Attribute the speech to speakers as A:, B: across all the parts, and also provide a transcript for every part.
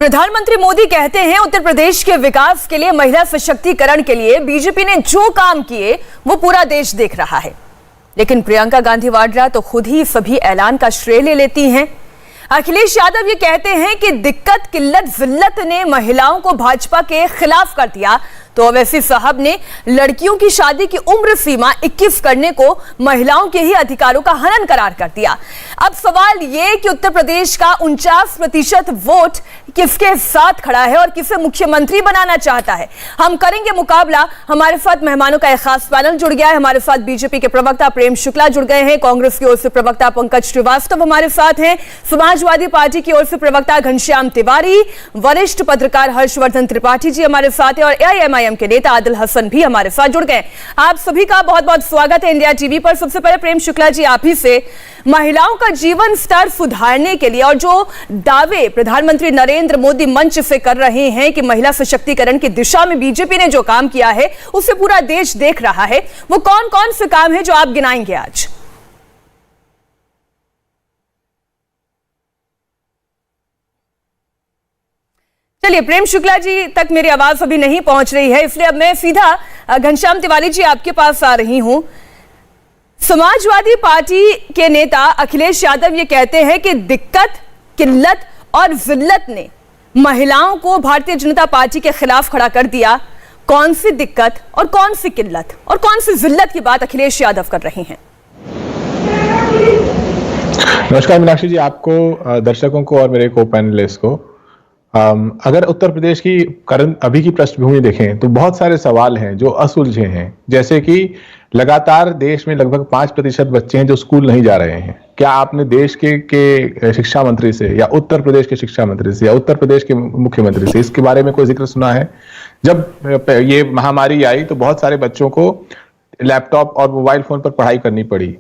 A: प्रधानमंत्री मोदी कहते हैं उत्तर प्रदेश के विकास के लिए, महिला सशक्तिकरण के लिए बीजेपी ने जो काम किए वो पूरा देश देख रहा है। लेकिन प्रियंका गांधी वाड्रा तो खुद ही सभी ऐलान का श्रेय ले लेती हैं। अखिलेश यादव ये कहते हैं कि दिक्कत किल्लत जिल्लत ने महिलाओं को भाजपा के खिलाफ कर दिया, तो ओवैसी साहब ने लड़कियों की शादी की उम्र सीमा 21 करने को महिलाओं के ही अधिकारों का हनन करार कर दिया। अब सवाल ये कि उत्तर प्रदेश का 49% वोट किसके साथ खड़ा है और किसे मुख्यमंत्री बनाना चाहता है। हम करेंगे मुकाबला। हमारे साथ मेहमानों का एक खास पैनल जुड़ गया है। हमारे साथ बीजेपी के प्रवक्ता प्रेम शुक्ला जुड़ गए हैं, कांग्रेस की ओर से प्रवक्ता पंकज श्रीवास्तव हमारे साथ हैं, समाजवादी पार्टी की ओर से प्रवक्ता घनश्याम तिवारी, वरिष्ठ पत्रकार हर्षवर्धन त्रिपाठी जी हमारे साथ हैं और एआईएमआईएम के नेता आदिल हसन भी हमारे साथ जुड़ गए। आप सभी का बहुत बहुत स्वागत है इंडिया टीवी पर। सबसे पहले प्रेम शुक्ला जी, आप ही से, महिलाओं का जीवन स्तर सुधारने के लिए और जो दावे प्रधानमंत्री नरेंद्र मोदी मंच से कर रहे हैं कि महिला सशक्तिकरण की दिशा में बीजेपी ने जो काम किया है उसे पूरा देश देख रहा है, वो कौन कौन से काम है जो आप गिनाएंगे आज? चलिए, प्रेम शुक्ला जी तक मेरी आवाज अभी नहीं पहुंच रही है, इसलिए अब मैं सीधा घनश्याम तिवारी जी आपके पास आ रही हूं। समाजवादी पार्टी के नेता अखिलेश यादव ये कहते हैं कि दिक्कत किल्लत और जिल्लत ने महिलाओं को भारतीय जनता पार्टी के खिलाफ खड़ा कर दिया। कौन सी दिक्कत और कौन सी किल्लत और कौन सी जिल्लत की बात अखिलेश यादव कर रहे हैं?
B: नमस्कार मीनाक्षी जी, आपको, दर्शकों को और मेरे को पैनलिस्ट को। अगर उत्तर प्रदेश की अभी की पृष्ठभूमि देखें तो बहुत सारे सवाल हैं जो असुलझे हैं, जैसे कि लगातार देश में लगभग 5% बच्चे हैं जो स्कूल नहीं जा रहे हैं। क्या आपने देश के शिक्षा मंत्री से या उत्तर प्रदेश के शिक्षा मंत्री से या उत्तर प्रदेश के मुख्यमंत्री से इसके बारे में कोई जिक्र सुना है? जब ये महामारी आई तो बहुत सारे बच्चों को लैपटॉप और मोबाइल फोन पर पढ़ाई करनी पड़ी।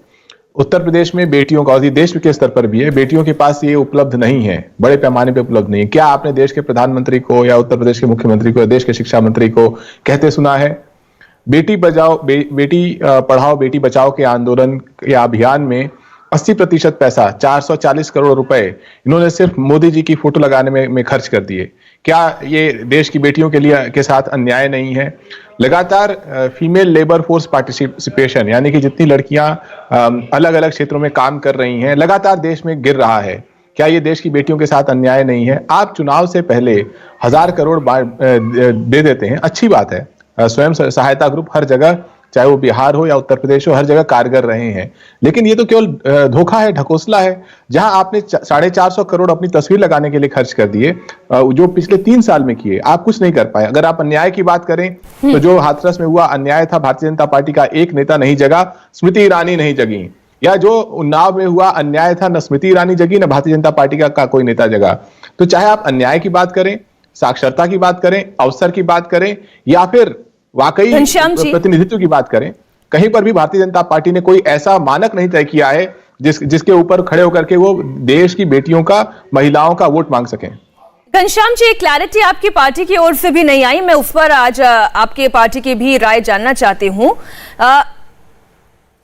B: उत्तर प्रदेश में बेटियों का, और ये देश के स्तर पर भी है, बेटियों के पास ये उपलब्ध नहीं है, बड़े पैमाने पे उपलब्ध नहीं है। क्या आपने देश के प्रधानमंत्री को या उत्तर प्रदेश के मुख्यमंत्री को या देश के शिक्षा मंत्री को कहते सुना है? बेटी पढ़ाओ बेटी बचाओ के आंदोलन या अभियान में 80% पैसा, 440 करोड़ रुपए इन्होंने सिर्फ मोदी जी की फोटो लगाने में खर्च कर दिए। क्या ये देश की बेटियों के साथ अन्याय नहीं है? लगातार फीमेल लेबर फोर्स पार्टिसिपेशन, यानी कि जितनी लड़कियां अलग अलग क्षेत्रों में काम कर रही हैं, लगातार देश में गिर रहा है। क्या ये देश की बेटियों के साथ अन्याय नहीं है? आप चुनाव से पहले 1000 करोड़ दे देते हैं, अच्छी बात है। स्वयं सहायता ग्रुप हर जगह, चाहे वो बिहार हो या उत्तर प्रदेश हो, हर जगह कारगर रहे हैं। लेकिन ये तो केवल धोखा है, ढकोसला है। जहां आपने 450 करोड़ अपनी तस्वीर लगाने के लिए खर्च कर दिए, जो पिछले 3 साल में किए, आप कुछ नहीं कर पाए। अगर आप अन्याय की बात करें तो जो हाथरस में हुआ अन्याय था, भारतीय जनता पार्टी का एक नेता नहीं जगा, स्मृति ईरानी नहीं जगी। या जो उन्नाव में हुआ अन्याय था, न स्मृति ईरानी जगी, न भारतीय जनता पार्टी का कोई नेता जगा। तो चाहे आप अन्याय की बात करें, साक्षरता की बात करें, अवसर की बात करें, या फिर वाकई प्रतिनिधित्व की बात करें, कहीं पर भी भारतीय जनता पार्टी ने कोई ऐसा मानक नहीं तय किया है जिसके ऊपर खड़े होकर के वो देश की बेटियों का, महिलाओं का वोट मांग सकें।
A: घनश्याम जी, एक क्लैरिटी आपकी पार्टी की ओर से भी नहीं आई, मैं उस पर आज आपके पार्टी की भी राय जानना चाहती हूं।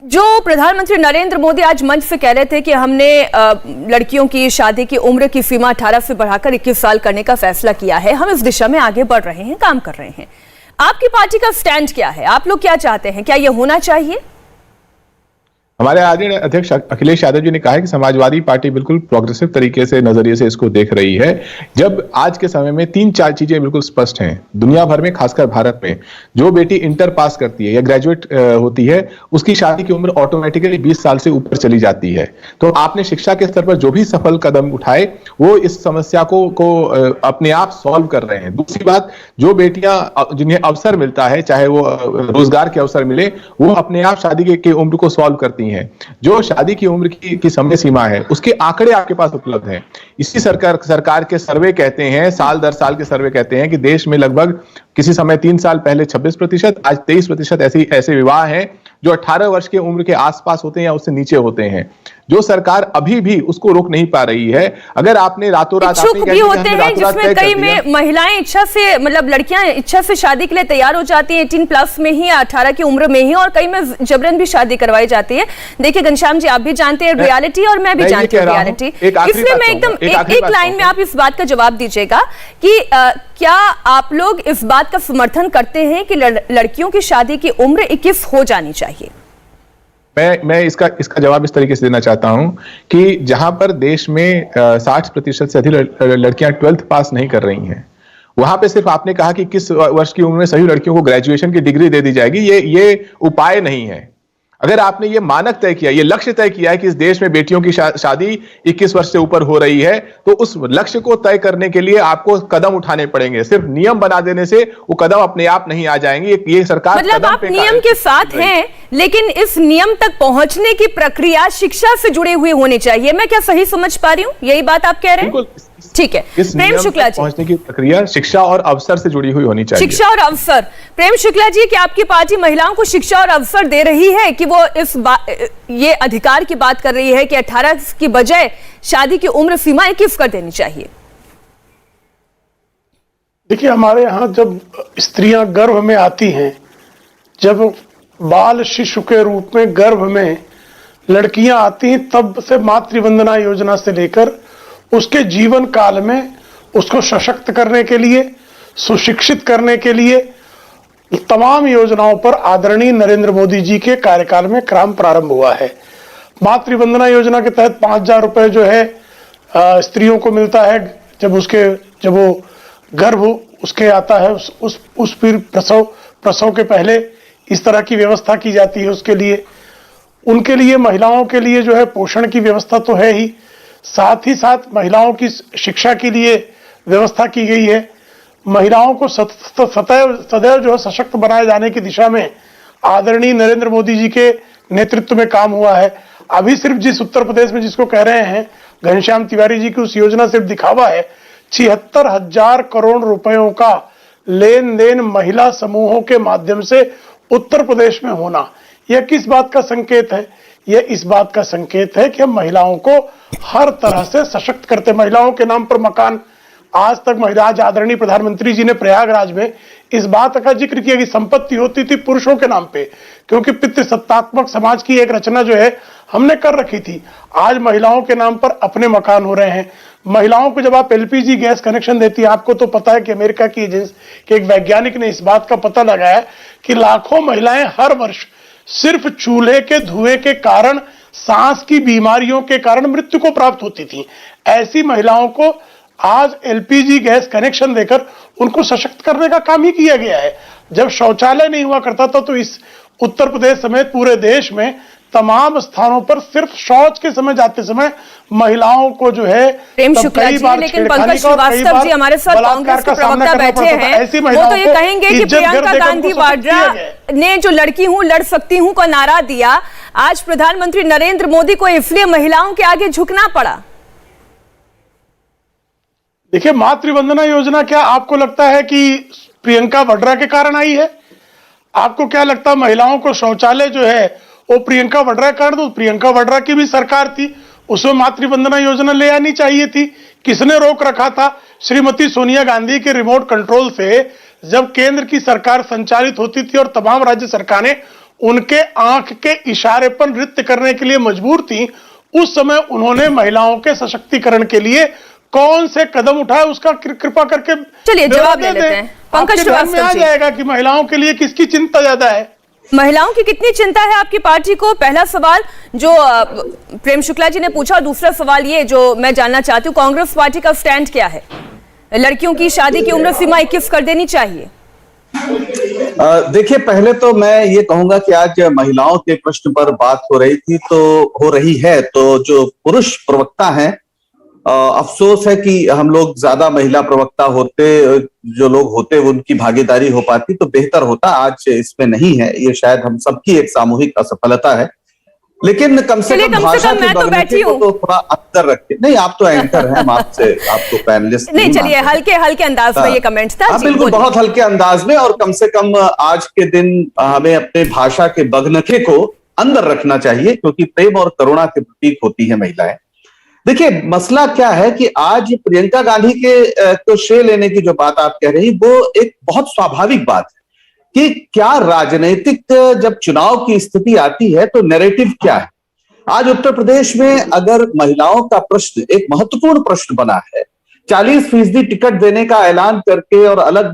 A: जो प्रधानमंत्री नरेंद्र मोदी आज मंच से कह रहे थे कि हमने लड़कियों की शादी की उम्र की सीमा 18 से बढ़ाकर 21 साल करने का फैसला किया है, हम इस दिशा में आगे बढ़ रहे हैं, काम कर रहे हैं। आपकी पार्टी का स्टैंड क्या है? आप लोग क्या चाहते हैं? क्या यह होना चाहिए?
B: हमारे आदरणीय अध्यक्ष अखिलेश यादव जी ने कहा है कि समाजवादी पार्टी बिल्कुल प्रोग्रेसिव तरीके से, नजरिए से इसको देख रही है। जब आज के समय में 3-4 चीजें बिल्कुल स्पष्ट हैं दुनिया भर में, खासकर भारत में, जो बेटी इंटर पास करती है या ग्रेजुएट होती है, उसकी शादी की उम्र ऑटोमेटिकली 20 साल से ऊपर चली जाती है। तो आपने शिक्षा के स्तर पर जो भी सफल कदम उठाए, वो इस समस्या को अपने आप सॉल्व कर रहे हैं। दूसरी बात, जो बेटियां जिन्हें अवसर मिलता है, चाहे वो रोजगार के अवसर मिले, वो अपने आप शादी की उम्र को सॉल्व करती है। जो शादी की उम्र की समय सीमा है, उसके आंकड़े आपके पास उपलब्ध हैं। इसी सरकार के सर्वे कहते हैं, साल दर साल के सर्वे कहते हैं कि देश में लगभग किसी समय 3 साल पहले 26%, आज 23% ऐसे विवाह हैं जो 18 वर्ष की उम्र के आसपास होते हैं या उससे नीचे होते हैं। जो सरकार अभी भी उसको रोक नहीं पा रही है। अगर आपने रातों रात
A: इच्छुक भी होते हैं जिसमें कई में महिलाएं इच्छा से, मतलब लड़कियां इच्छा से शादी के लिए तैयार हो जाती हैं 18+ में ही, 18 की उम्र में ही, और कई में जबरन भी शादी करवाई जाती है। देखिए घनश्याम जी, आप भी जानते हैं रियलिटी और मैं भी जानती हूँ रियलिटी, इसलिए मैं एकदम एक लाइन में आप इस बात का जवाब दीजिएगा कि क्या आप लोग इस बात का समर्थन करते हैं कि लड़कियों की शादी की उम्र 21 हो जानी चाहिए?
B: मैं इसका जवाब इस तरीके से देना चाहता हूं कि जहां पर देश में 60% से अधिक लड़कियां 12th पास नहीं कर रही हैं, वहां पे सिर्फ आपने कहा कि किस वर्ष की उम्र में सभी लड़कियों को ग्रेजुएशन की डिग्री दे दी जाएगी, ये उपाय नहीं है। अगर आपने ये मानक तय किया, ये लक्ष्य तय किया है कि इस देश में बेटियों की शादी 21 वर्ष से ऊपर हो रही है, तो उस लक्ष्य को तय करने के लिए आपको कदम उठाने पड़ेंगे। सिर्फ नियम बना देने से वो कदम अपने आप नहीं आ जाएंगे। ये सरकार
A: मतलब आप नियम के साथ हैं, लेकिन इस नियम तक पहुंचने की प्रक्रिया शिक्षा से जुड़े हुए होनी चाहिए। मैं क्या सही समझ पा रही हूँ? यही बात आप कह रहे हैं? ठीक है। प्रेम शुक्ला जी, पहुंचने
B: की प्रक्रिया शिक्षा और अवसर से जुड़ी हुई होनी चाहिए।
A: शिक्षा और अवसर। प्रेम शुक्ला जी, क्या आपकी पार्टी महिलाओं को शिक्षा और अवसर दे रही है कि वो ये अधिकार की बात कर रही है कि 18 की बजाय शादी की उम्र सीमा 21 कर देनी चाहिए?
C: देखिए, हमारे यहाँ जब स्त्रियां गर्भ में आती हैं, जब बाल शिशु के रूप में गर्भ में लड़कियां आती हैं, तब से मातृवंदना योजना से लेकर उसके जीवन काल में उसको सशक्त करने के लिए, सुशिक्षित करने के लिए तमाम योजनाओं पर आदरणीय नरेंद्र मोदी जी के कार्यकाल में काम प्रारंभ हुआ है। मातृवंदना योजना के तहत 5,000 रुपए जो है स्त्रियों को मिलता है जब वो गर्भ उसके आता है, उस फिर प्रसव के पहले इस तरह की व्यवस्था की जाती है उसके लिए। उनके लिए, महिलाओं के लिए जो है पोषण की व्यवस्था तो है ही, साथ ही साथ महिलाओं की शिक्षा के लिए व्यवस्था की गई है। महिलाओं को सदैव जो है सशक्त बनाए जाने की दिशा में आदरणीय नरेंद्र मोदी जी के नेतृत्व में काम हुआ है। अभी सिर्फ जिस उत्तर प्रदेश में जिसको कह रहे हैं घनश्याम तिवारी जी की, उस योजना सिर्फ दिखावा है। 76,000 करोड़ रुपयों का लेन देन महिला समूहों के माध्यम से उत्तर प्रदेश में होना, यह किस बात का संकेत है? यह इस बात का संकेत है कि हम महिलाओं को हर तरह से सशक्त करते। महिलाओं के नाम पर मकान, आज तक आज आदरणीय प्रधानमंत्री जी ने प्रयागराज में इस बात का जिक्र किया कि संपत्ति होती थी पुरुषों के नाम पे, क्योंकि पितृसत्तात्मक समाज की एक रचना जो है हमने कर रखी थी। आज महिलाओं के नाम पर अपने मकान हो रहे हैं। महिलाओं को जब आप एलपीजी गैस कनेक्शन देती है, आपको तो पता है कि अमेरिका की एजेंसी के एक वैज्ञानिक ने इस बात का पता लगाया कि लाखों महिलाएं हर वर्ष सिर्फ चूल्हे के धुएं के कारण, सांस की बीमारियों के कारण मृत्यु को प्राप्त होती थी। ऐसी महिलाओं को आज एलपीजी गैस कनेक्शन देकर उनको सशक्त करने का काम ही किया गया है। जब शौचालय नहीं हुआ करता था, तो इस उत्तर प्रदेश समेत पूरे देश में तमाम स्थानों पर सिर्फ शौच के समय जाते समय महिलाओं को जो है
A: प्रेम शुक्ला जी, लेकिन पंकज श्रीवास्तव जी हमारे साथ कांग्रेस के प्रवक्ता बैठे हैं, वो तो ये कहेंगे कि प्रियंका गांधी वाड्रा ने जो लड़की हूं लड़ सकती हूं का नारा दिया, आज प्रधानमंत्री नरेंद्र मोदी को इसलिए महिलाओं के आगे झुकना पड़ा।
C: देखिए, मातृवंदना योजना क्या आपको लगता है कि प्रियंका वाड्रा के कारण आई है? आपको क्या लगता है महिलाओं को शौचालय जो है वो प्रियंका वाड्रा के कारण? तो प्रियंका वाड्रा की भी सरकार थी, उसमें मातृवंदना योजना ले आनी चाहिए थी। किसने रोक रखा था? श्रीमती सोनिया गांधी के रिमोट कंट्रोल से जब केंद्र की सरकार संचालित होती थी और तमाम राज्य सरकारें उनके आंख के इशारे पर नृत्य करने के लिए मजबूर थी, उस समय उन्होंने महिलाओं के सशक्तिकरण के लिए कौन से कदम उठाए, उसका कृपा करके
A: चलिए जवाब ले लेते हैं। पंकज श्रीवास्तव जी,
C: आ जाएगा कि महिलाओं के लिए किसकी चिंता ज्यादा है।
A: महिलाओं की कितनी चिंता है आपकी पार्टी को? पहला सवाल जो प्रेम शुक्ला जी ने पूछा, दूसरा सवाल ये जो मैं जानना चाहती हूँ, कांग्रेस पार्टी का स्टैंड क्या है? लड़कियों की शादी की उम्र सीमा 21 कर देनी चाहिए?
D: देखिए, पहले तो मैं ये कहूंगा कि आज महिलाओं के प्रश्न पर बात हो रही है, तो जो पुरुष प्रवक्ता हैं, अफसोस है कि हम लोग ज्यादा महिला प्रवक्ता होते, जो लोग होते उनकी भागीदारी हो पाती तो बेहतर होता। आज इसमें नहीं है, ये शायद हम सबकी एक सामूहिक असफलता है। लेकिन कम से कम भाषा की बगैरती को तो थोड़ा अंतर रखिए। नहीं, आप तो एंकर हैं, आपको पैनलिस्ट
A: नहीं। चलिए, हल्के अंदाज में ये कमेंट था।
D: बिल्कुल, बहुत हल्के अंदाज में, और कम से कम आज के दिन हमें अपने भाषा के बगनखे को अंदर रखना चाहिए, क्योंकि प्रेम और करुणा के प्रतीक होती है महिलाएं। देखिए, मसला क्या है कि आज प्रियंका गांधी के तो श्रेय लेने की जो बात आप कह रही, वो एक बहुत स्वाभाविक बात है कि क्या राजनीतिक जब चुनाव की स्थिति आती है तो नैरेटिव क्या है। आज उत्तर प्रदेश में अगर महिलाओं का प्रश्न एक महत्वपूर्ण प्रश्न बना है, 40% टिकट देने का ऐलान करके और अलग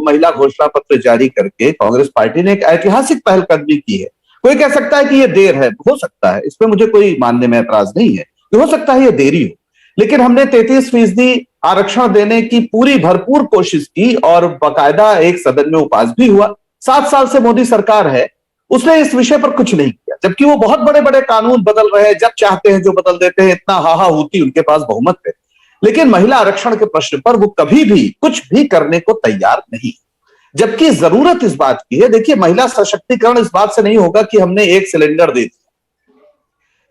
D: महिला घोषणा पत्र जारी करके कांग्रेस पार्टी ने एक ऐतिहासिक पहलकदमी की है। कोई कह सकता है कि यह देर है, हो सकता है, इसमें मुझे कोई मानने में ऐतराज नहीं है, हो सकता है ये देरी हो, लेकिन हमने 33% आरक्षण देने की पूरी भरपूर कोशिश की और बाकायदा एक सदन में उपास भी हुआ। 7 साल से मोदी सरकार है, उसने इस विषय पर कुछ नहीं किया, जबकि वो बहुत बड़े बड़े कानून बदल रहे हैं, जब चाहते हैं जो बदल देते हैं, इतना हाहा होती उनके पास बहुमत है, लेकिन महिला आरक्षण के प्रश्न पर वो कभी भी कुछ भी करने को तैयार नहीं। जबकि जरूरत इस बात की है, देखिए, महिला सशक्तिकरण इस बात से नहीं होगा कि हमने 1 सिलेंडर दे दिया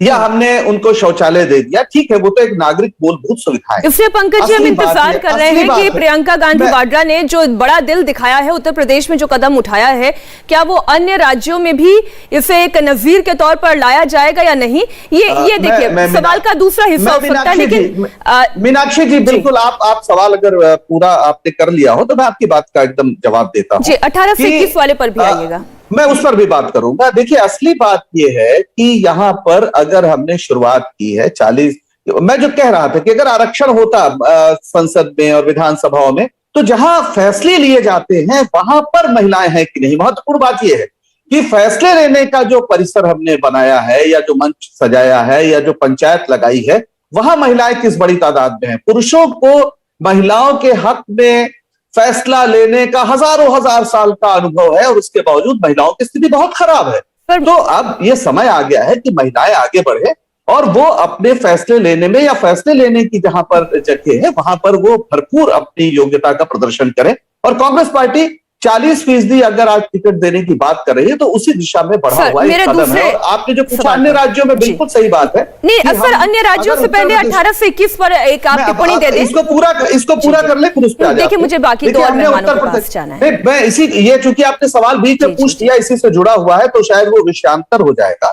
D: या हमने उनको शौचालय दे दिया, ठीक है, वो तो एक नागरिक मूलभूत सुविधा है।
A: इसलिए पंकज जी हम इंतजार कर रहे हैं कि प्रियंका गांधी वाड्रा ने जो बड़ा दिल दिखाया है, उत्तर प्रदेश में जो कदम उठाया है, क्या वो अन्य राज्यों में भी इसे एक नजीर के तौर पर लाया जाएगा या नहीं, ये देखिए सवाल का दूसरा हिस्सा हो सकता है। लेकिन
D: मीनाक्षी जी, बिल्कुल आप सवाल अगर पूरा आपने कर लिया हो तो मैं आपकी बात का एकदम जवाब देता हूं।
A: जी, 18 से 21 वाले पर भी आइएगा,
D: मैं उस पर भी बात करूंगा। देखिए, असली बात यह है कि यहां पर अगर हमने शुरुआत की है 40, मैं जो कह रहा था कि अगर आरक्षण होता संसद में और विधानसभाओं में, तो जहां फैसले लिए जाते हैं वहां पर महिलाएं हैं कि नहीं। महत्वपूर्ण बात यह है कि फैसले लेने का जो परिसर हमने बनाया है या जो मंच सजाया है या जो पंचायत लगाई है, वहां महिलाएं किस बड़ी तादाद में हैं। पुरुषों को महिलाओं के हक में फैसला लेने का हजारों हजार साल का अनुभव है और उसके बावजूद महिलाओं की स्थिति बहुत खराब है। तो अब यह समय आ गया है कि महिलाएं आगे बढ़े और वो अपने फैसले लेने में या फैसले लेने की जहां पर जगह है वहां पर वो भरपूर अपनी योग्यता का प्रदर्शन करें। और कांग्रेस पार्टी 40% अगर आज टिकट देने की बात कर रही है तो उसी दिशा में बढ़ा हुआ एक कदम है। और आपने जो पूछा अन्य राज्यों में, बिल्कुल सही बात है।
A: नहीं सर, अन्य राज्यों से पहले 18 से 21 पर एक आप टिप्पणी दे दें।
D: इसको पूरा कर ले, फिर उस पे आ जाते हैं।
A: देखिए, मुझे बाकी दो और मेहमानों के पास जाना है।
D: मैं इसी, ये चूंकि आपने सवाल बीच में पूछ लिया, इसी से जुड़ा हुआ है तो शायद वो विषयांतर हो जाएगा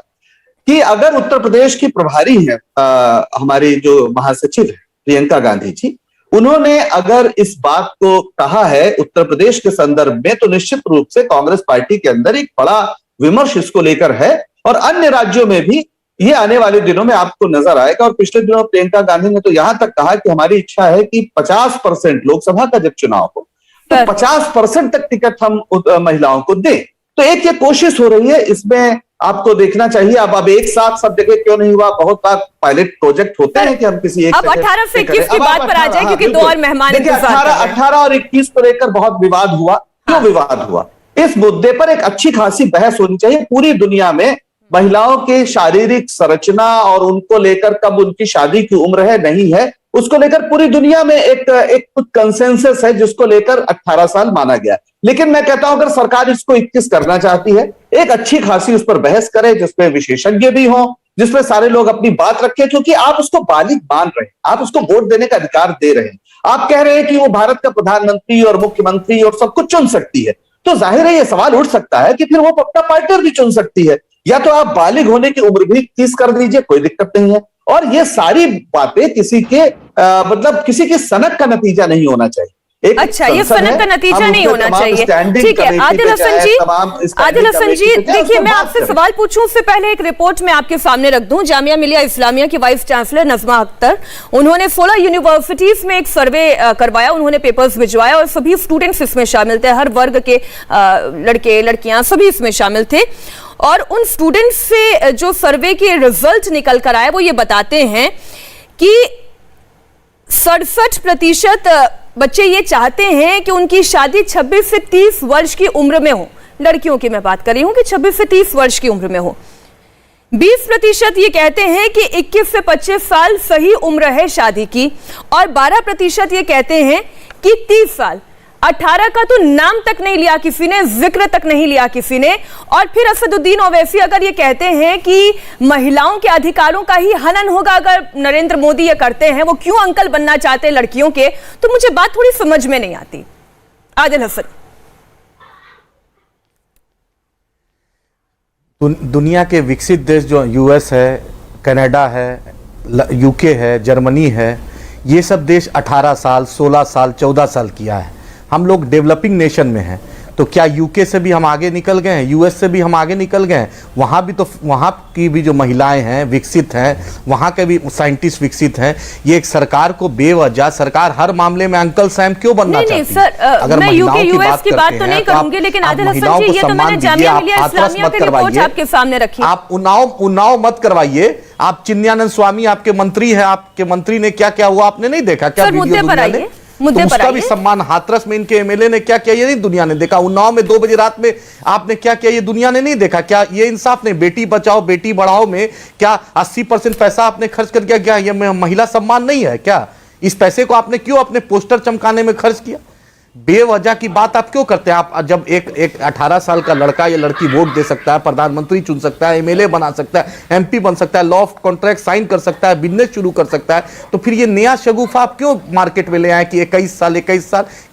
D: कि अगर उत्तर प्रदेश की प्रभारी है हमारी जो महासचिव है प्रियंका गांधी जी, उन्होंने अगर इस बात को कहा है उत्तर प्रदेश के संदर्भ में, तो निश्चित रूप से कांग्रेस पार्टी के अंदर एक बड़ा विमर्श इसको लेकर है और अन्य राज्यों में भी ये आने वाले दिनों में आपको नजर आएगा। और पिछले दिनों प्रियंका गांधी ने तो यहां तक कहा कि हमारी इच्छा है कि 50% लोकसभा का जब चुनाव हो तो 50% तक टिकट हम महिलाओं को दें। तो एक ये कोशिश हो रही है, इसमें आपको देखना चाहिए। अब एक साथ सब जगह क्यों नहीं हुआ, बहुत बार पायलट प्रोजेक्ट होते हैं कि हम किसी एक,
A: अब 18 से 21 की बात पर आ जाए क्योंकि दो और मेहमान
D: 18 और 21 को लेकर बहुत विवाद हुआ। क्यों विवाद हुआ? इस मुद्दे पर एक अच्छी खासी बहस होनी चाहिए। पूरी दुनिया में महिलाओं के शारीरिक संरचना और उनको लेकर कब उनकी शादी की उम्र है नहीं है, उसको लेकर पूरी दुनिया में एक कुछ कंसेंसस है जिसको लेकर 18 साल माना गया। लेकिन मैं कहता हूं अगर सरकार इसको 21 करना चाहती है, एक अच्छी खासी उस पर बहस करे जिसमें विशेषज्ञ भी हों, जिसमें सारे लोग अपनी बात रखें, क्योंकि आप उसको बालिग मान रहे हैं, आप उसको वोट देने का अधिकार दे रहे हैं। आप कह रहे हैं कि वो भारत का प्रधानमंत्री और मुख्यमंत्री और सब कुछ चुन सकती है, तो जाहिर है ये सवाल उठ सकता है कि फिर वो अपना पार्टनर भी चुन सकती है, या तो आप बालिग होने की उम्र भी 30 कर दीजिए, कोई दिक्कत नहीं है। और ये सारी बातें किसी के मतलब किसी के सनक का नतीजा नहीं होना चाहिए।
A: अच्छा, ये सनक का नतीजा नहीं होना चाहिए, ठीक है। आदिल हसन जी, देखिए मैं आपसे सवाल पूछूं उससे पहले एक रिपोर्ट मैं आपके सामने रख दूं। जामिया मिलिया इस्लामिया की वाइस चांसलर नजमा अख्तर, उन्होंने 16 यूनिवर्सिटीज में एक सर्वे करवाया, उन्होंने पेपर्स भिजवाया और सभी स्टूडेंट्स इसमें शामिल थे, हर वर्ग के लड़के लड़कियां सभी इसमें शामिल थे। और उन स्टूडेंट्स से जो सर्वे के रिजल्ट निकल कर आए वो ये बताते हैं कि 67% बच्चे ये चाहते हैं कि उनकी शादी 26 से 30 वर्ष की उम्र में हो। लड़कियों की मैं बात कर रही हूं कि 26 से 30 वर्ष की उम्र में हो। 20% ये कहते हैं कि 21 से 25 साल सही उम्र है शादी की, और 12% ये कहते हैं कि 30 साल। 18 का तो नाम तक नहीं लिया किसी ने, जिक्र तक नहीं लिया किसी ने। और फिर असदुद्दीन ओवैसी अगर ये कहते हैं कि महिलाओं के अधिकारों का ही हनन होगा अगर नरेंद्र मोदी ये करते हैं, वो क्यों अंकल बनना चाहते हैं लड़कियों के, तो मुझे बात थोड़ी समझ में नहीं आती। आदिल हसन,
E: दुनिया के विकसित देश जो यूएस है, कनाडा है, यूके है, जर्मनी है, ये सब देश 18 साल, 16 साल, 14 साल किया है। हम लोग डेवलपिंग नेशन में हैं, तो क्या यूके से भी हम आगे निकल गए हैं? यूएस से भी हम आगे निकल गए हैं? वहाँ भी तो वहाँ की भी जो महिलाएं हैं विकसित हैं, वहाँ के भी साइंटिस्ट विकसित हैं। ये एक सरकार को बेवजह सरकार हर मामले में अंकल सैम क्यों बनना चाहती है?
A: सर,
E: अगर
A: मैं यूके यूएस की बात तो नहीं करूंगी, लेकिन आदिल हसन जी, ये तो मैंने जामिया मिलिया इस्लामिया की रिपोर्ट आपके सामने रखी।
E: आप उन्नाव मत करवाइए। आप चिन्मयानंद स्वामी आपके मंत्री हैं, आपके मंत्री ने क्या क्या हुआ आपने नहीं देखा क्या?
A: मुद्दे पर आइए, मुद्दे पर
E: उसका भी सम्मान, हाथरस में इनके एमएलए ने क्या किया ये नहीं दुनिया ने देखा? उन्नाव में 2 बजे रात में आपने क्या किया ये दुनिया ने नहीं देखा? क्या ये इंसाफ नहीं? बेटी बचाओ बेटी बढ़ाओ में क्या 80% पैसा आपने खर्च कर दिया? क्या ये महिला सम्मान नहीं है क्या? इस पैसे को आपने क्यों अपने पोस्टर चमकाने में खर्च किया? बेवजह की बात आप क्यों करते हैं? आप जब एक 18 साल का लड़का या लड़की वोट दे सकता है, प्रधानमंत्री चुन सकता है, एमएलए बना सकता है, एमपी बन सकता है, लॉ ऑफ कॉन्ट्रैक्ट साइन कर सकता है, बिजनेस शुरू कर सकता है, तो फिर ये नया शगुफा आप क्यों मार्केट में ले आए कि 21 साल?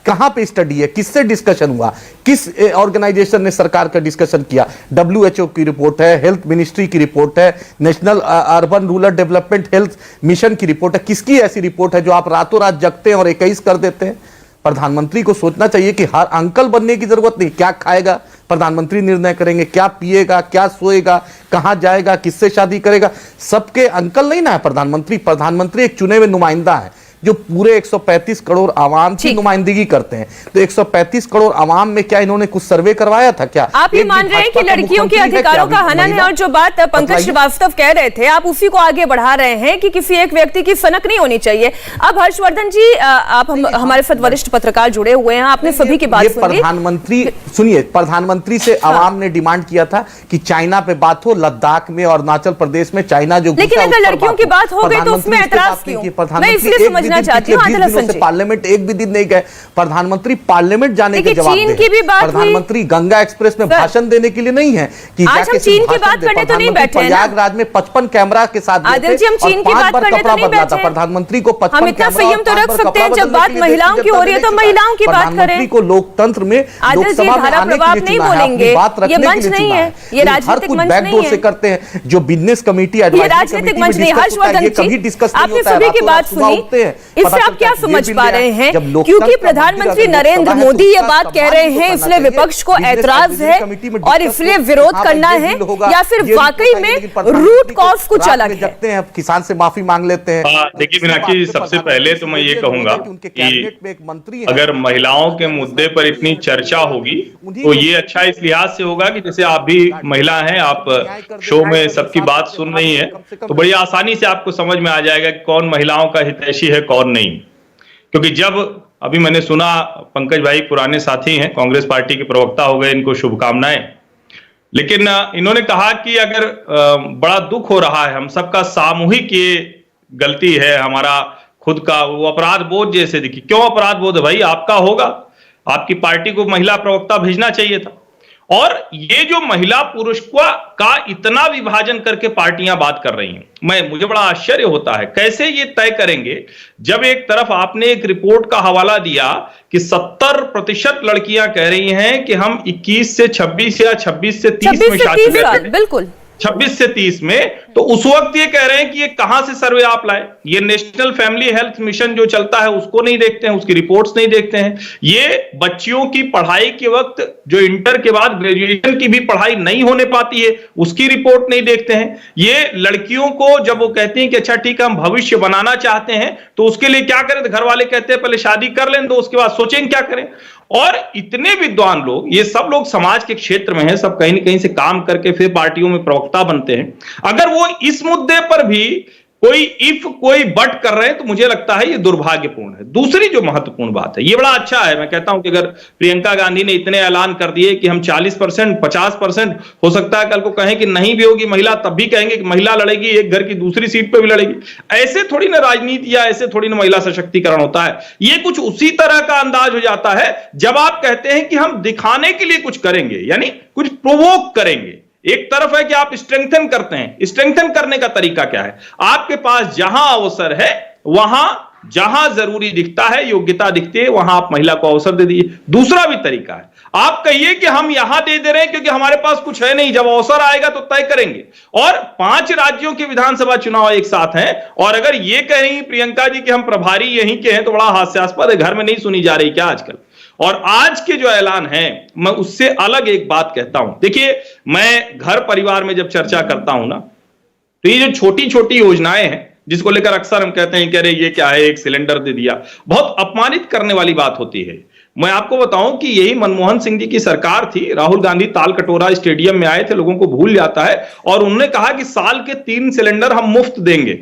E: कहां पे स्टडी है? किससे डिस्कशन हुआ? किस ऑर्गेनाइजेशन ने सरकार का डिस्कशन किया? WHO की रिपोर्ट है, हेल्थ मिनिस्ट्री की रिपोर्ट है, national urban rural development health mission की रिपोर्ट है। किसकी ऐसी रिपोर्ट है जो आप रातों रात जगते हैं और 21 कर देते हैं? प्रधानमंत्री को सोचना चाहिए कि हर अंकल बनने की जरूरत नहीं। क्या खाएगा प्रधानमंत्री निर्णय करेंगे, क्या पिएगा, क्या सोएगा, कहां जाएगा, किससे शादी करेगा, सबके अंकल नहीं ना है प्रधानमंत्री एक चुने हुए नुमाइंदा है जो पूरे 135 करोड़ आवाम की नुमाइंदगी करते हैं। तो 135 करोड़ आवाम में क्या इन्होंने कुछ सर्वे करवाया था क्या?
A: आप ये मान रहे हैं कि लड़कियों के अधिकारों का हनन है, और जो बात पंकज श्रीवास्तव कह रहे थे आप उसी को आगे बढ़ा रहे हैं कि किसी एक व्यक्ति की सनक नहीं होनी चाहिए। अब हर्षवर्धन जी, आप हमारे साथ वरिष्ठ पत्रकार जुड़े हुए हैं, आपने सभी की बात सुनी।
E: प्रधानमंत्री से आवाम ने डिमांड किया था कि चाइना पे बात हो, लद्दाख में और अरुणाचल प्रदेश में चाइना जो,
A: लेकिन अगर लड़कियों की बात हो गई तो उसमें एतराज क्यों? मैं इसलिए समझना चाहती हूं आदिल हसन जी,
E: पार्लियामेंट एक भी दिन नहीं गए प्रधानमंत्री, पार्लियामेंट जाने के जवाब
A: चीन की भी बात हुई।
E: प्रधानमंत्री गंगा एक्सप्रेस में भाषण देने के लिए नहीं है कि
A: आज हम चीन की बात करने तो नहीं बैठे हैं।
E: प्रयागराज में 55 कैमरा के साथ
A: आदिल जी, हम चीन की बात करने तो नहीं बैठे।
E: प्रधानमंत्री को 55
A: हम इतना संयम तो रख सकते हैं, जब बात महिलाओं की हो रही है तो महिलाओं की बात करें।
E: को लोकतंत्र में लोकसभा में आने के लिए चुना है, अपनी बात रखने के लिए चुना है।
A: ये राजनीतिक मंच नहीं है,
E: से करते हैं जो बिजनेस कमेटी,
A: ये राजनीतिक मंच नहीं। हर्षवर्धन जी, आपने सभी की बात सुनी, इससे आप क्या समझ पा रहे हैं? क्योंकि प्रधानमंत्री नरेंद्र मोदी ये बात कह रहे हैं इसलिए विपक्ष को ऐतराज है और इसलिए विरोध करना है, या फिर वाकई में रूट कॉज कुछ अलग है?
E: किसान से माफी मांग लेते हैं।
F: देखिए मीनाक्षी जी, सबसे पहले तो मैं ये कहूंगा कि अगर महिलाओं के मुद्दे पर इतनी चर्चा होगी तो ये अच्छा इस लिहाज से होगा कि जैसे आप भी महिला हैं, आप शो में सबकी बात सुन रही हैं, तो बड़ी आसानी से आपको समझ में आ जाएगा कि कौन महिलाओं का हितैषी है कौन नहीं। क्योंकि जब अभी मैंने सुना, पंकज भाई पुराने साथी हैं, कांग्रेस पार्टी के प्रवक्ता हो गए, इनको शुभकामनाएं, लेकिन इन्होंने कहा कि अगर बड़ा दुख हो रहा है, हम सबका सामूहिक ये गलती है, हमारा खुद का वो अपराध बोध जैसे दिखी। क्यों अपराध बोध है भाई? आपका होगा, आपकी पार्टी को महिला प्रवक्ता भेजना चाहिए था। और ये जो महिला पुरुष का इतना विभाजन करके पार्टियां बात कर रही हैं, मुझे बड़ा आश्चर्य होता है। कैसे ये तय करेंगे जब एक तरफ आपने एक रिपोर्ट का हवाला दिया कि 70% लड़कियां कह रही हैं कि हम 21 से 26 या 26 से 30 में शादी करेंगे,
A: बिल्कुल
F: 26 से 30 में, तो उस वक्त ये कह रहे हैं कि ये कहां से सर्वे आप लाए? ये नेशनल फैमिली हेल्थ मिशन जो चलता है उसको नहीं देखते हैं, उसकी रिपोर्ट्स नहीं देखते हैं। ये बच्चियों की पढ़ाई के वक्त जो इंटर के बाद ग्रेजुएशन की भी पढ़ाई नहीं होने पाती है उसकी रिपोर्ट नहीं देखते हैं। ये लड़कियों को जब वो कहते हैं कि अच्छा ठीक है हम भविष्य बनाना चाहते हैं तो उसके लिए क्या करें, तो घर वाले कहते हैं पहले शादी कर लें तो उसके बाद सोचें क्या करें। और इतने विद्वान लोग, ये सब लोग समाज के क्षेत्र में हैं, सब कहीं न कहीं से काम करके फिर पार्टियों में प्रवक्ता बनते हैं। अगर वो इस मुद्दे पर भी कोई इफ कोई बट कर रहे हैं तो मुझे लगता है ये दुर्भाग्यपूर्ण है। दूसरी जो महत्वपूर्ण बात है, ये बड़ा अच्छा है, मैं कहता हूं कि अगर प्रियंका गांधी ने इतने ऐलान कर दिए कि हम 40%, 50%, हो सकता है कल को कहें कि नहीं भी होगी महिला, तब भी कहेंगे कि महिला लड़ेगी, एक घर की दूसरी सीट पर भी लड़ेगी। ऐसे थोड़ी ना राजनीति या ऐसे थोड़ी ना महिला सशक्तिकरण होता है। ये कुछ उसी तरह का अंदाज हो जाता है जब आप कहते हैं कि हम दिखाने के लिए कुछ करेंगे, यानी कुछ प्रोवोक करेंगे। एक तरफ है कि आप स्ट्रेंथन करते हैं, स्ट्रेंथन करने का तरीका क्या है? आपके पास जहां अवसर है, वहां जहां जरूरी दिखता है, योग्यता दिखती है, वहां आप महिला को अवसर दे दीजिए। दूसरा भी तरीका है, आप कहिए कि हम यहां दे रहे हैं क्योंकि हमारे पास कुछ है नहीं, जब अवसर आएगा तो तय करेंगे। और 5 राज्यों के विधानसभा चुनाव एक साथ हैं, और अगर ये कह रही प्रियंका जी कि हम प्रभारी यहीं के हैं तो बड़ा हास्यास्पद है। घर में नहीं सुनी जा रही क्या आजकल? और आज के जो ऐलान है, मैं उससे अलग एक बात कहता हूं। देखिए, मैं घर परिवार में जब चर्चा करता हूं ना, तो ये जो छोटी छोटी योजनाएं हैं जिसको लेकर अक्सर हम कहते हैं कि अरे ये क्या है, एक सिलेंडर दे दिया, बहुत अपमानित करने वाली बात होती है। मैं आपको बताऊं कि यही मनमोहन सिंह जी की सरकार थी, राहुल गांधी ताल कटोरा स्टेडियम में आए थे, लोगों को भूल जाता है, और उन्होंने कहा कि साल के 3 सिलेंडर हम मुफ्त देंगे।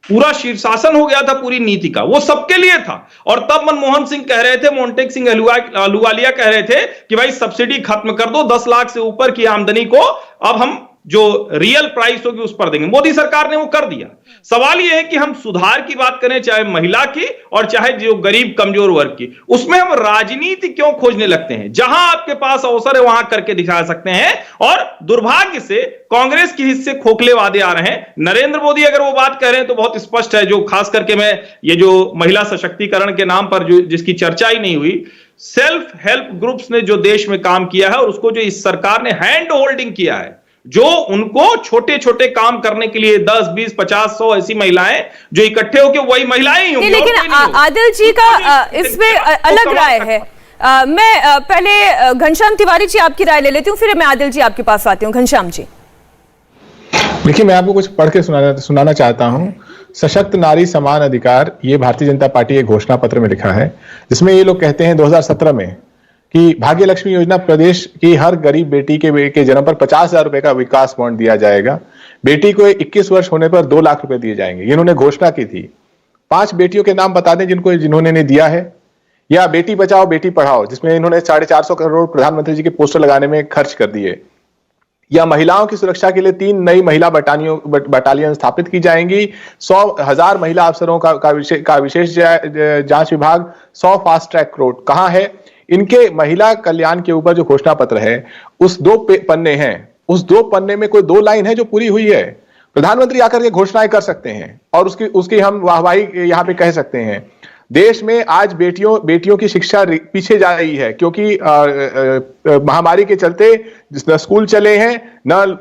F: पूरा शीर्षासन हो गया था पूरी नीति का, वो सबके लिए था। और तब मनमोहन सिंह कह रहे थे, मोंटेक सिंह अहलूवालिया कह रहे थे कि भाई सब्सिडी खत्म कर दो, 10 लाख से ऊपर की आमदनी को अब हम जो रियल प्राइस होगी उस पर देंगे। मोदी सरकार ने वो कर दिया। सवाल यह है कि हम सुधार की बात करें, चाहे महिला की और चाहे जो गरीब कमजोर वर्ग की, उसमें हम राजनीति क्यों खोजने लगते हैं? जहां आपके पास अवसर है वहां करके दिखा सकते हैं। और दुर्भाग्य से कांग्रेस के हिस्से खोखले वादे आ रहे हैं। नरेंद्र मोदी अगर वो बात कह रहे हैं तो बहुत स्पष्ट है, जो खास करके मैं ये जो महिला सशक्तिकरण के नाम पर जो जिसकी चर्चा ही नहीं हुई, सेल्फ हेल्प ग्रुप्स ने जो देश में काम किया है और उसको जो इस सरकार ने हैंड होल्डिंग किया है, जो उनको छोटे छोटे काम करने के लिए 10, 20, 50, 100 ऐसी महिलाएं जो इकट्ठे होकर वही महिलाएं ही होंगी।
A: लेकिन आदिल जी का इसमें अलग राय है। मैं पहले घनश्याम तिवारी जी आपकी राय ले लेती हूँ, फिर मैं आदिल जी आपके पास आती हूँ। घनश्याम जी,
B: देखिए, मैं आपको कुछ पढ़ के सुनाना चाहता हूं। सशक्त नारी समान अधिकार, ये भारतीय जनता पार्टी के घोषणा पत्र में लिखा है, जिसमें ये लोग कहते हैं 2017 में कि भाग्य लक्ष्मी योजना प्रदेश की हर गरीब बेटी के जन्म पर 50,000 रुपए का विकास बॉन्ड दिया जाएगा। बेटी को 21 वर्ष होने पर 2 लाख रुपए दिए जाएंगे। ये इन्होंने घोषणा की थी। 5 बेटियों के नाम बता दें जिन्होंने दिया है। या बेटी बचाओ बेटी पढ़ाओ, जिसमें इन्होंने 450 करोड़ प्रधानमंत्री जी के पोस्टर लगाने में खर्च कर दिए। या महिलाओं की सुरक्षा के लिए 3 नई महिला बटालियन स्थापित की जाएंगी। 100,000 महिला अफसरों का विशेष जांच विभाग, 100 फास्ट ट्रैक कोर्ट। कहां है इनके महिला कल्याण के ऊपर जो घोषणा पत्र है? उस 2 पन्ने हैं, उस 2 पन्ने में कोई 2 लाइन है जो पूरी हुई है। प्रधानमंत्री आकर के घोषणाएं कर सकते हैं और उसकी हम वाहवाही यहां पे कह सकते हैं। देश में आज बेटियों की शिक्षा पीछे जा रही है क्योंकि महामारी के चलते न स्कूल चले हैं, न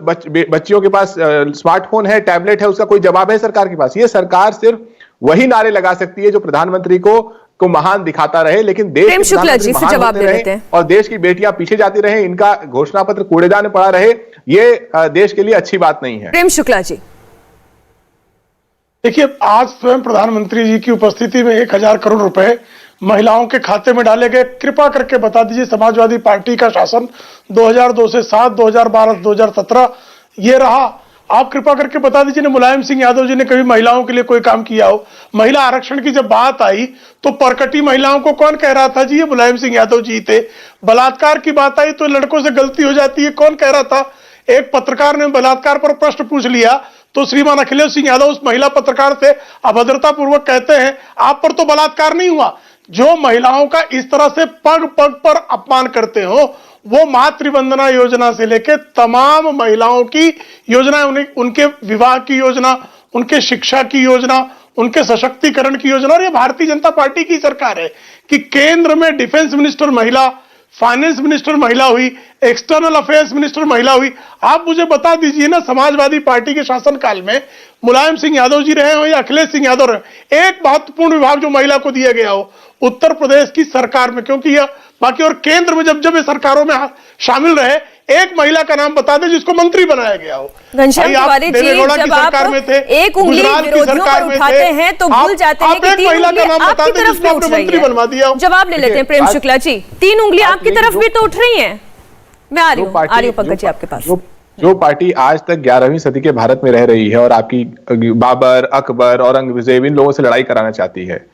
B: बच्चियों के पास स्मार्टफोन है, टैबलेट है, उसका कोई जवाब है सरकार के पास? ये सरकार सिर्फ वही नारे लगा सकती है जो प्रधानमंत्री को महान दिखाता रहे, लेकिन देश
A: प्रेम शुक्ला जी से जवाब दे देते हैं।
B: और देश की बेटियां पीछे जाती रहे, इनका घोषणा पत्र कूड़ेदान में पड़ा रहे, ये देश के लिए अच्छी बात नहीं है।
A: प्रेम शुक्ला जी,
C: देखिए, आज स्वयं प्रधानमंत्री जी की उपस्थिति में 1000 करोड़ रुपए महिलाओं के खाते में डाले गए। कृपा करके बता दीजिए, समाजवादी पार्टी का शासन 2002 से 7, 2012 से 2017 ये रहा। आप कृपा करके बता दीजिए ना, मुलायम सिंह यादव जी ने कभी महिलाओं के लिए कोई काम किया हो? महिला आरक्षण की जब बात आई तो परकटी महिलाओं को कौन कह रहा था जी? ये मुलायम सिंह यादव जी थे। बलात्कार की बात आई तो लड़कों से गलती हो जाती है, कौन कह रहा था? एक पत्रकार ने बलात्कार पर प्रश्न पूछ लिया तो श्रीमान अखिलेश सिंह यादव उस महिला पत्रकार से अभद्रता पूर्वक कहते हैं, आप पर तो बलात्कार नहीं हुआ। जो महिलाओं का इस तरह से पग पग पर अपमान करते हो, वो मातृवंदना योजना से लेकर तमाम महिलाओं की योजनाएं, उनके विवाह की योजना, उनके शिक्षा की योजना, उनके सशक्तिकरण की योजना। और ये भारतीय जनता पार्टी की सरकार है कि केंद्र में डिफेंस मिनिस्टर महिला, फाइनेंस मिनिस्टर महिला हुई, एक्सटर्नल अफेयर्स मिनिस्टर महिला हुई। आप मुझे बता दीजिए ना, समाजवादी पार्टी के शासनकाल में मुलायम सिंह यादव जी रहे हो या अखिलेश सिंह यादव रहे, एक महत्वपूर्ण विभाग जो महिला को दिया गया हो उत्तर प्रदेश की सरकार में, क्योंकि यह बाकी और केंद्र में जब ये सरकारों में शामिल रहे, एक महिला का नाम बता दें जिसको मंत्री बनाया गया हो।
A: घनश्याम तिवारी जी, जब आप एक उंगली विरोधियों पर उठाते हैं तो भूल जाते हैं कि 3 उंगली आपकी तरफ भी उठ रही है। जवाब ले लेते हैं प्रेम शुक्ला जी, 3 उंगली आपकी तरफ भी तो उठ रही हैं। मैं आ रही हूँ पंकज जी आपके पास।
B: जो पार्टी आज तक 11वीं सदी के भारत में रह रही है और आपकी बाबर, अकबर, औरंगजेब, इन लोगों से लड़ाई कराना चाहती है,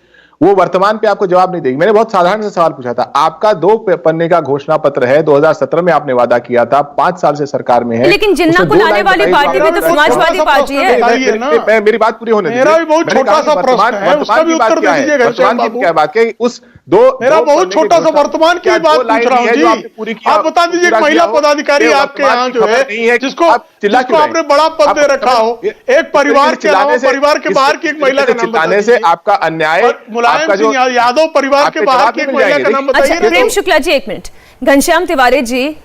B: वो वर्तमान पे आपको जवाब नहीं देगी। मैंने बहुत साधारण सा सवाल पूछा था, आपका 2 पन्ने का घोषणा पत्र है, 2017 में आपने वादा किया था, 5 साल से सरकार में है,
A: लेकिन जिन्ना को लाने वाली पार्टी भी तो समाजवादी पार्टी है।
B: मेरी बात पूरी होने दीजिए।
C: मेरा भी बहुत छोटा सा प्रश्न है, उसका भी उत्तर दे दीजिए घनश्याम बाबू।
B: क्या बात है उस
C: मेरा बहुत छोटा सा वर्तमान की बात पूछ रहा हूँ जी। आप बता दीजिए, एक महिला पदाधिकारी आपके यहाँ जो है, जिसको आपने बड़ा पद दे रखा हो, एक परिवार के अलावा परिवार के बाहर की एक महिला का नाम बताने
B: से आपका अन्याय,
C: मुलायम सिंह यादव परिवार के बाहर की एक महिला का नाम
A: अच्छा
C: बताइए।
A: प्रेम शुक्ला जी, एक मिनट। घनश्याम तिवारी जी,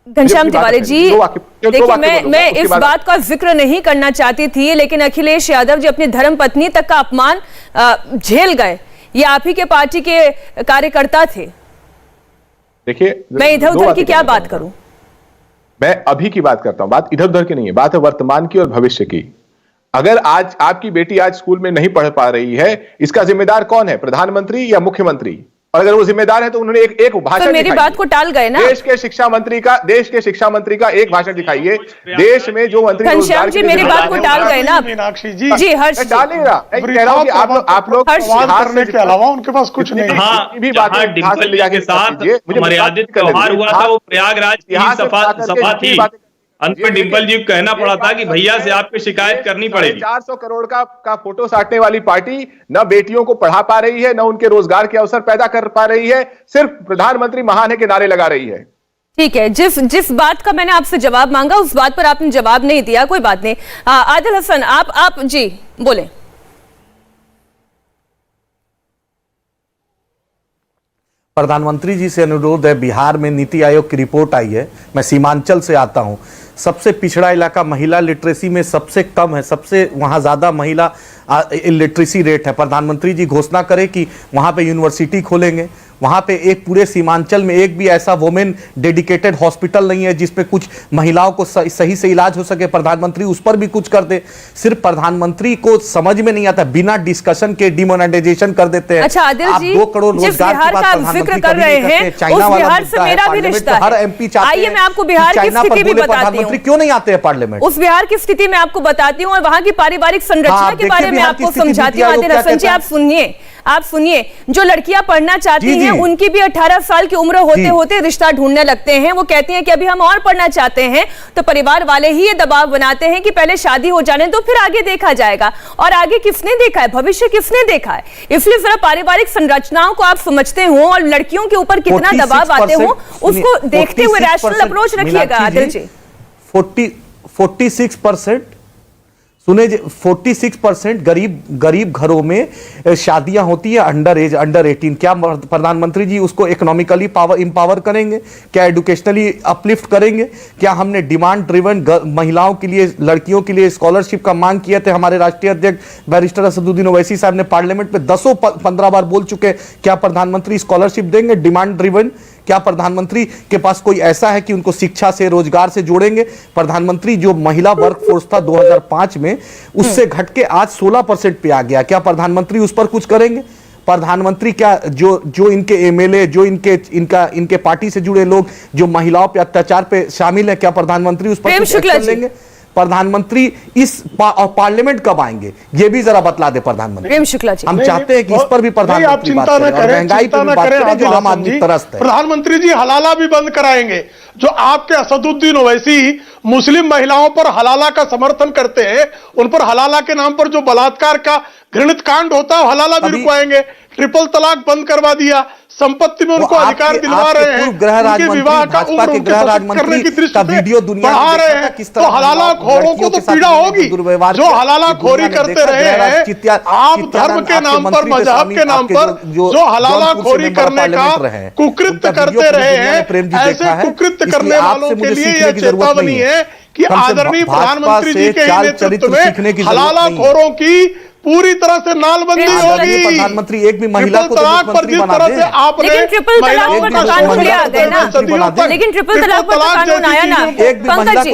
A: देखिए मैं इस बात का जिक्र नहीं करना चाहती थी, लेकिन अखिलेश यादव जी अपनी धर्म पत्नी तक का अपमान झेल गए। ये आप ही के पार्टी के कार्यकर्ता थे।
B: देखिए,
A: मैं इधर उधर की क्या बात करूं?
B: मैं अभी की बात करता हूं, बात इधर उधर की नहीं है, बात है वर्तमान की और भविष्य की। अगर आज आपकी बेटी आज स्कूल में नहीं पढ़ पा रही है, इसका जिम्मेदार कौन है, प्रधानमंत्री या मुख्यमंत्री? और अगर वो जिम्मेदार है तो उन्होंने एक भाषण,
A: तो मेरी बात को टाल गए ना।
B: देश के शिक्षा मंत्री का एक भाषण दिखाइए। देश में जो मंत्री
A: घनश्याम जी मेरी बात को टाल गए ना।
C: मीनाक्षी जी
A: जी हर्ष
B: डालेगा, कह रहा हूं कि आप लोग
C: सवाल करने के अलावा उनके पास कुछ नहीं।
F: भी बात डिंपल के साथ मर्यादित व्यवहार हुआ था, वो प्रयागराज की सभा थी। अंत में डिंपल जी को कहना पड़ा था कि भैया से आपको शिकायत करनी पड़ेगी।
B: 400 करोड़ का फोटो साटने वाली पार्टी न बेटियों को पढ़ा पा रही है, न उनके रोजगार के अवसर पैदा कर पा रही है, सिर्फ प्रधानमंत्री महान है के नारे लगा रही है।
A: ठीक है, जिस बात का मैंने आपसे जवाब मांगा उस बात पर आपने जवाब नहीं दिया, कोई बात नहीं। आदिल हसन आप जी बोले।
E: प्रधानमंत्री जी से अनुरोध है, बिहार में नीति आयोग की रिपोर्ट आई है, मैं सीमांचल से आता हूं, सबसे पिछड़ा इलाका, महिला लिटरेसी में सबसे कम है, सबसे वहां ज्यादा महिला लिटरेसी रेट है। प्रधानमंत्री जी घोषणा करें कि वहां पे यूनिवर्सिटी खोलेंगे, वहां पे एक पूरे सीमांचल में एक भी ऐसा वुमेन डेडिकेटेड हॉस्पिटल नहीं है जिसपे कुछ महिलाओं को सही से इलाज हो सके, प्रधानमंत्री उस पर भी कुछ कर दे। सिर्फ प्रधानमंत्री को समझ में नहीं आता, बिना डिस्कशन के डिमोनेटाइजेशन कर देते हैं।
A: अच्छा आदिल जी,
E: 2 करोड़ रोजगार की बात
A: जिक्र कर रहे हैं, उस बिहार से मेरा भी रिश्ता है।
E: हर एमपी चाहते हैं,
A: आइए मैं आपको बिहार की स्थिति भी बताती हूँ।
E: क्यों नहीं आते हैं पार्लियामेंट?
A: उस बिहार की स्थिति में आपको बताती हूँ और वहां की पारिवारिक संरचना के बारे में आपको समझाती हूँ। आदिल हसन जी आप सुनिए, जो लड़कियां पढ़ना चाहती हैं उनकी भी 18 साल की उम्र होते होते रिश्ता ढूंढने लगते हैं। वो कहती हैं कि अभी हम और पढ़ना चाहते हैं, तो परिवार वाले ही ये दबाव बनाते हैं कि पहले शादी हो जाने तो फिर आगे देखा जाएगा। और आगे किसने देखा है, भविष्य किसने देखा है? इसलिए जरा पारिवारिक संरचनाओं को आप समझते हो और लड़कियों के ऊपर कितना दबाव आते हो उसको देखते हुए रैशनल अप्रोच रखिएगा। आदिल जी
E: 46% सुने, 46% गरीब घरों में शादियां होती है अंडर 18। क्या प्रधानमंत्री जी उसको इकोनॉमिकली इंपावर करेंगे? क्या एजुकेशनली अपलिफ्ट करेंगे? क्या हमने डिमांड ड्रिवन महिलाओं के लिए, लड़कियों के लिए स्कॉलरशिप का मांग किए थे? हमारे राष्ट्रीय अध्यक्ष बैरिस्टर असदुद्दीन ओवैसी साहब ने पार्लियामेंट में 10-15 बार बोल चुके। क्या प्रधानमंत्री स्कॉलरशिप देंगे डिमांड ड्रिवन? क्या प्रधानमंत्री के पास कोई ऐसा है कि उनको शिक्षा से, रोजगार से जोड़ेंगे? प्रधानमंत्री जो महिला वर्कफोर्स था 2005 में, उससे घट के आज 16% पे आ गया। क्या प्रधानमंत्री उस पर कुछ करेंगे? प्रधानमंत्री क्या जो इनके एमएलए, जो इनके पार्टी से जुड़े लोग जो महिलाओं पे अत्याचार पे शामिल है, क्या प्रधानमंत्री उस पर कुछ एक्शन लेंगे? प्रधानमंत्री इस पार्लियामेंट कब आएंगे ये भी जरा बतला दे प्रधानमंत्री।
A: प्रेम शुक्ला जी,
E: हम चाहते हैं कि इस पर भी प्रधानमंत्री बात करें, महंगाई पर भी बात करें जो आम आदमी त्रस्त है।
C: प्रधानमंत्री जी हलाला भी बंद कराएंगे। जो आपके असदुद्दीन ओवैसी मुस्लिम महिलाओं पर हलाला का समर्थन करते हैं, उन पर हलाला के नाम पर जो बलात्कार का घृणित कांड होता है हलाला भी रुकवाएंगे। ट्रिपल तलाक बंद करवा दिया, संपत्ति में उनको अधिकार दिलवा रहे हैं, उनके विवाह का उम्र उनके सशक्त करने की दृष्टि से बढ़ा रहे हैं। तो हलाला खोरों को तो पीड़ा होगी जो हलाला खोरी करते रहे हैं। आप धर्म के नाम पर, मजहब के नाम पर जो हलाला खोरी करने का कुकृत्य करते रहे हैं, ऐसे कुकृत्य करने वालों के लिए यह चेतावनी है कि आदरणीय प्रधानमंत्री जी के नेतृत्व में हलाला खोरों की पूरी तरह से नालबंदी होगी।
E: प्रधानमंत्री एक भी महिला को
C: तलाक पर जिस तरह से आपने
A: ट्रिपल तलाक पर कानून ले आ गए ना, लेकिन ट्रिपल तलाक पर कानून आया ना। पंकज जी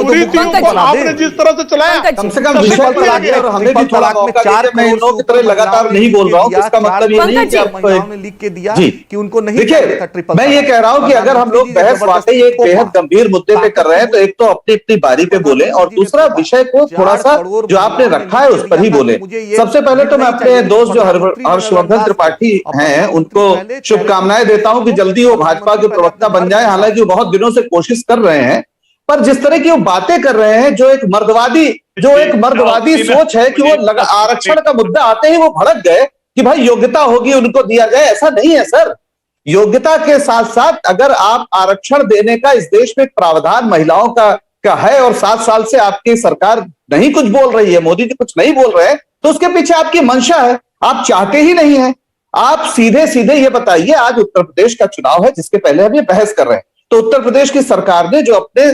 C: आपने जिस तरह से चलाया,
D: कम से कम विषय पर आगे और हमें भी थोड़ा मौका दीजिए। मैं इन लोगों की तरह लगातार नहीं बोल रहा हूँ, इसका मतलब ये नहीं कि
E: महिलाओं ने लिख के दिया कि उनको नहीं।
D: देखिए, मैं ये कह रहा हूँ कि अगर हम लोग बहस वाकई एक बेहद गंभीर मुद्दे पे कर रहे हैं तो एक तो अपनी अपनी बारी पे बोले और दूसरा विषय को थोड़ा सा जो आपने रखा है उस पर ही बोले। सबसे पहले तो मैं अपने दोस्त जो हर्षवर्धन त्रिपाठी हैं उनको शुभकामनाएं देता हूं कि जल्दी वो भाजपा के प्रवक्ता बन जाए। हालांकि वो बहुत दिनों से कोशिश कर रहे हैं, पर जिस तरह की वो बातें कर रहे हैं, जो एक मर्दवादी सोच है कि वो आरक्षण का मुद्दा आते ही वो भड़क गए कि भाई योग्यता होगी उनको दिया जाए। ऐसा नहीं है सर। योग्यता के साथ साथ अगर आप आरक्षण देने का इस देश में प्रावधान महिलाओं का है और 7 साल से आपकी सरकार नहीं कुछ बोल रही है, मोदी जी कुछ नहीं बोल रहे हैं, तो उसके पीछे आपकी मंशा है। आप चाहते ही नहीं है। आप सीधे सीधे ये बताइए, आज उत्तर प्रदेश का चुनाव है जिसके पहले हम ये बहस कर रहे हैं, तो उत्तर प्रदेश की सरकार ने जो अपने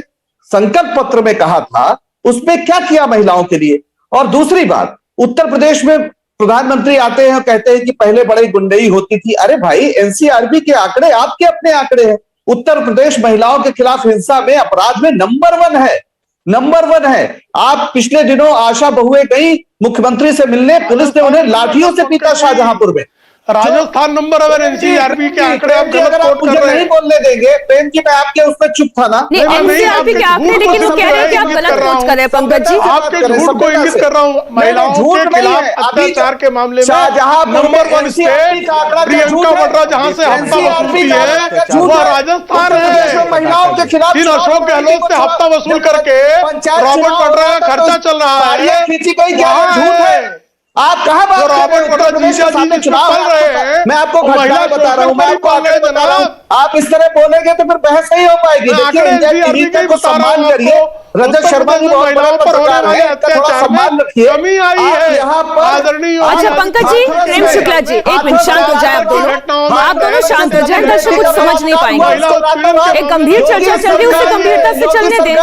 D: संकल्प पत्र में कहा था उसमें क्या किया महिलाओं के लिए। और दूसरी बात, उत्तर प्रदेश में प्रधानमंत्री आते हैं और कहते हैं कि पहले बड़ी गुंडई होती थी। अरे भाई, एनसीआरबी के आंकड़े आपके अपने आंकड़े हैं। उत्तर प्रदेश महिलाओं के खिलाफ हिंसा में, अपराध में नंबर 1 है, नंबर 1 है। आप पिछले दिनों आशा बहुएं गई मुख्यमंत्री से मिलने, पुलिस ने उन्हें लाठियों से पीटा शाहजहांपुर में।
C: राजस्थान नंबर 1 एनसीआरबी के आंकड़े आप गलत कोट कर रहे हैं।
D: नहीं बोलने देंगे प्रेम जी, मैं आपके उस पर चुप था ना।
A: नहीं, एनसीआरबी के आंकड़े, लेकिन वो कह रहे हैं कि आप गलत कोट कर रहे हैं पंकज जी।
C: आपके झूठ को इंगित कर रहा हूँ। महिलाओं के खिलाफ अत्याचार के मामले में नंबर 1 स्टेट प्रियंका वाड्रा जहां से हफ्ता वसूलती है वो राजस्थान है।
D: महिलाओं के खिलाफ
C: इन अशोक गहलोत से हफ्ता वसूल करके रॉबर्ट वाड्रा का खर्चा चल रहा है।
D: खींची गई झूठ है। आप कहां बात
C: रॉबर्ट वाड्रा
D: चुनाव है? मैं आपको घटनाएं बता रहा हूं, मैं आपको आंकड़े बता रहा हूं। आप इस तरह बोलेंगे तो फिर बहस नहीं हो पाएगी। देखिए, इंडिया टीवी को सम्मान करिए। रजत शर्मा जी बहुत बड़े पत्रकार हैं, थोड़ा सम्मान रखिए।
C: कमी आई है आदरणीय।
A: अच्छा पंकज जी, प्रेम शुक्ला जी, एक मिनट शांत हो जाए। आप दोनों शांत हो जाए, दर्शक कुछ समझ नहीं पाएंगे। एक गंभीर चर्चा चल रही है, उसे गंभीरता से चलने दें।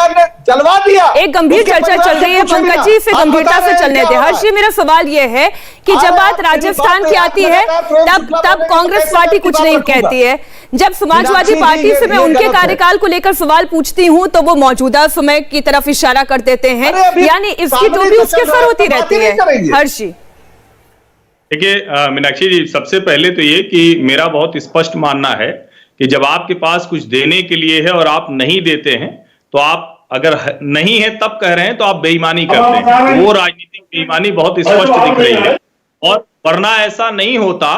D: जलवा दिया।
A: एक गंभीर चर्चा चल रही है पंकज जी, इसे गंभीरता से चलने दें। हर्ष जी, मेरा सवाल ये है कि जब बात राजस्थान की आती है तब कांग्रेस पार्टी कुछ नहीं कहती है। जब समाजवादी पार्टी से मैं उनके कार्यकाल को लेकर सवाल पूछती हूं तो वो मौजूदा समय की तरफ इशारा कर देते हैं, यानी इसकी टोपी उसके सर होती रहती है। हर्ष जी,
F: देखिए मीनाक्षी जी, सबसे पहले तो ये कि मेरा बहुत स्पष्ट मानना है कि जब आपके पास कुछ देने के लिए है और आप नहीं देते हैं, तो आप अगर नहीं है तब कह रहे हैं तो आप बेईमानी करते हैं। वो राजनीतिक बेईमानी बहुत स्पष्ट दिख रही है। और वरना ऐसा नहीं होता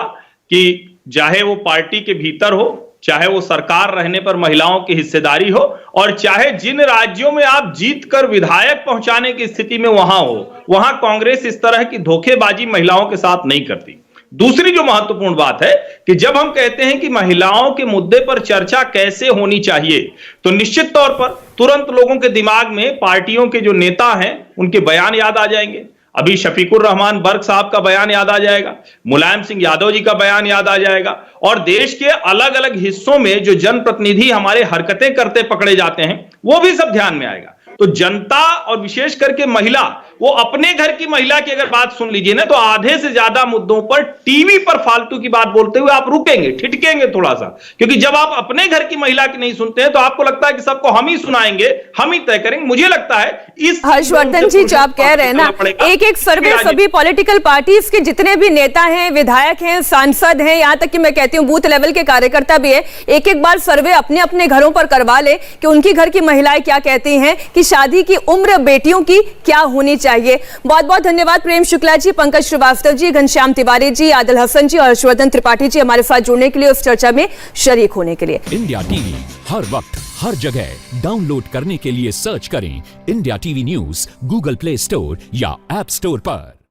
F: कि चाहे वो पार्टी के भीतर हो, चाहे वो सरकार रहने पर महिलाओं की हिस्सेदारी हो, और चाहे जिन राज्यों में आप जीत कर विधायक पहुंचाने की स्थिति में वहां हो, वहां कांग्रेस इस तरह की धोखेबाजी महिलाओं के साथ नहीं करती। दूसरी जो महत्वपूर्ण बात है कि जब हम कहते हैं कि महिलाओं के मुद्दे पर चर्चा कैसे होनी चाहिए, तो निश्चित तौर पर तुरंत लोगों के दिमाग में पार्टियों के जो नेता हैं उनके बयान याद आ जाएंगे। अभी शफीकुर रहमान बर्क साहब का बयान याद आ जाएगा, मुलायम सिंह यादव जी का बयान याद आ जाएगा, और देश के अलग अलग हिस्सों में जो जनप्रतिनिधि हमारे हरकतें करते पकड़े जाते हैं वो भी सब ध्यान में आएगा। तो जनता और विशेष करके महिला, वो अपने घर की महिला की अगर बात सुन लीजिए ना, तो आधे से ज्यादा मुद्दों पर टीवी पर फालतू की बात बोलते हुए आप रुकेंगे, ठिठकेंगे थोड़ा सा, क्योंकि जब आप अपने घर की महिला की नहीं सुनते हैं तो आपको लगता है कि सबको हम ही सुनाएंगे, हम ही तय करेंगे। मुझे लगता है इस
A: हर्षवर्धन जी, जो आप कह रहे हैं ना, एक सर्वे सभी पॉलिटिकल पार्टीज के जितने भी नेता हैं, विधायक हैं, सांसद हैं, यहां तक कि मैं कहती हूं बूथ लेवल के कार्यकर्ता भी है, एक बार सर्वे अपने अपने घरों पर करवा ले कि उनकी घर की महिलाएं क्या कहती हैं कि शादी की उम्र बेटियों की क्या होनी चाहिए। बहुत बहुत धन्यवाद प्रेम शुक्ला जी, पंकज श्रीवास्तव जी, घनश्याम तिवारी जी, आदिल हसन जी और हर्षवर्धन त्रिपाठी जी हमारे साथ जुड़ने के लिए, उस चर्चा में शरीक होने के लिए।
G: इंडिया टीवी हर वक्त हर जगह डाउनलोड करने के लिए सर्च करें India TV news Google play store या ऐप स्टोर पर।